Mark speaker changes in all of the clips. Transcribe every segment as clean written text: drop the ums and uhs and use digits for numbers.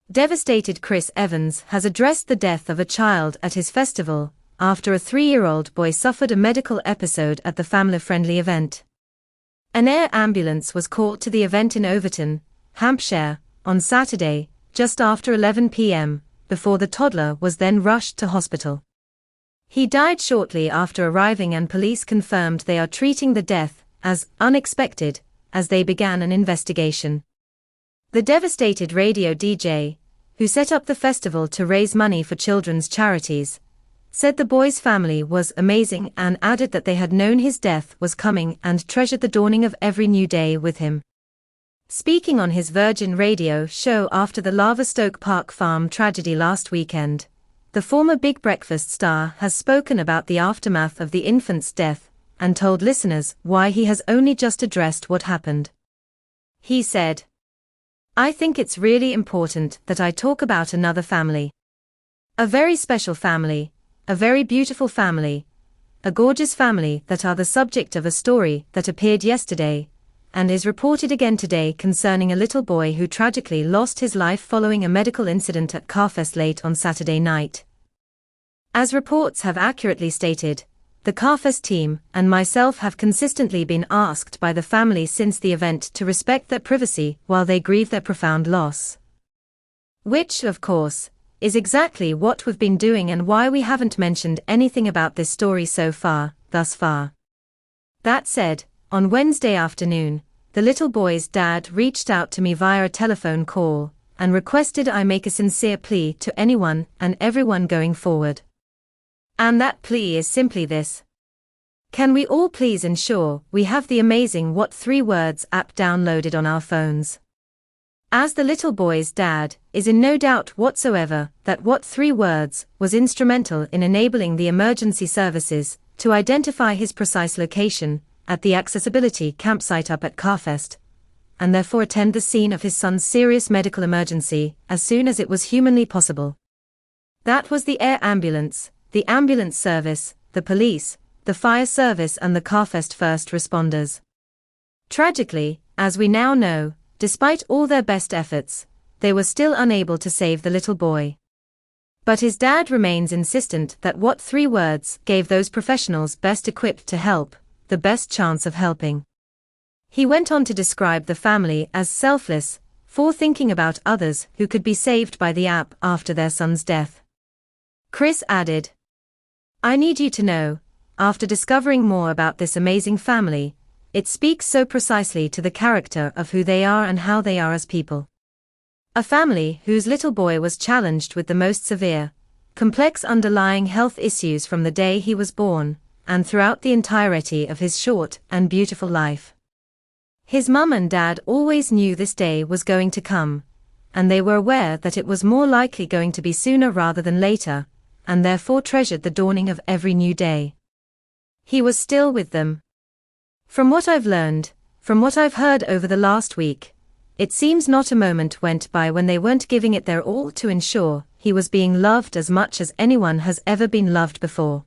Speaker 1: Devastated Chris Evans has addressed the death of a child at his festival, after a 3-year-old boy suffered a medical episode at the family-friendly event. An air ambulance was called to the event in Overton, Hampshire, on Saturday, just after 11 p.m., before the toddler was then rushed to hospital. He died shortly after arriving, and police confirmed they are treating the death as unexpected as they began an investigation. The devastated radio DJ, who set up the festival to raise money for children's charities, said the boy's family was amazing and added that they had known his death was coming and treasured the dawning of every new day with him. Speaking on his Virgin Radio show after the Laverstoke Park Farm tragedy last weekend, the former Big Breakfast star has spoken about the aftermath of the infant's death and told listeners why he has only just addressed what happened. He said, "I think it's really important that I talk about another family. A very special family, a very beautiful family, a gorgeous family that are the subject of a story that appeared yesterday and is reported again today concerning a little boy who tragically lost his life following a medical incident at Carfest late on Saturday night. As reports have accurately stated, the Carfest team and myself have consistently been asked by the family since the event to respect their privacy while they grieve their profound loss. Which, of course, is exactly what we've been doing and why we haven't mentioned anything about this story so far, thus far." That said, on Wednesday afternoon, the little boy's dad reached out to me via a telephone call and requested I make a sincere plea to anyone and everyone going forward. And that plea is simply this: can we all please ensure we have the amazing What 3 Words app downloaded on our phones? As the little boy's dad is in no doubt whatsoever that What 3 Words was instrumental in enabling the emergency services to identify his precise location at the accessibility campsite up at Carfest, and therefore attend the scene of his son's serious medical emergency as soon as it was humanly possible. That was the air ambulance, the ambulance service, the police, the fire service and the Carfest first responders. Tragically, as we now know, despite all their best efforts, they were still unable to save the little boy. But his dad remains insistent that What 3 Words gave those professionals best equipped to help the best chance of helping. He went on to describe the family as selfless, for thinking about others who could be saved by the app after their son's death. Chris added, "I need you to know, after discovering more about this amazing family, it speaks so precisely to the character of who they are and how they are as people. A family whose little boy was challenged with the most severe, complex underlying health issues from the day he was born, and throughout the entirety of his short and beautiful life. His mum and dad always knew this day was going to come, and they were aware that it was more likely going to be sooner rather than later, and therefore treasured the dawning of every new day. He was still with them. From what I've learned, from what I've heard over the last week, it seems not a moment went by when they weren't giving it their all to ensure he was being loved as much as anyone has ever been loved before.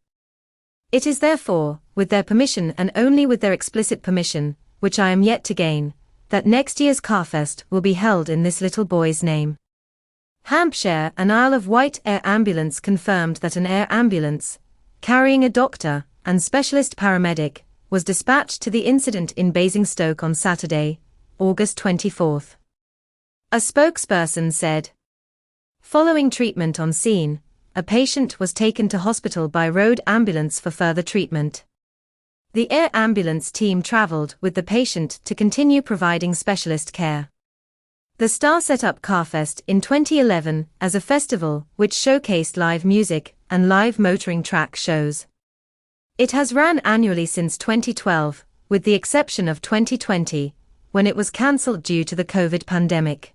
Speaker 1: It is therefore, with their permission and only with their explicit permission, which I am yet to gain, that next year's Carfest will be held in this little boy's name." Hampshire and Isle of Wight Air Ambulance confirmed that an air ambulance, carrying a doctor and specialist paramedic, was dispatched to the incident in Basingstoke on Saturday, August 24. A spokesperson said, "Following treatment on scene, a patient was taken to hospital by road ambulance for further treatment. The air ambulance team traveled with the patient to continue providing specialist care." The star set up Carfest in 2011 as a festival which showcased live music and live motoring track shows. It has ran annually since 2012, with the exception of 2020, when it was cancelled due to the COVID pandemic.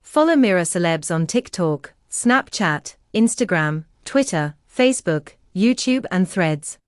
Speaker 1: Follow Mirror Celebs on TikTok, Snapchat, Instagram, Twitter, Facebook, YouTube and Threads.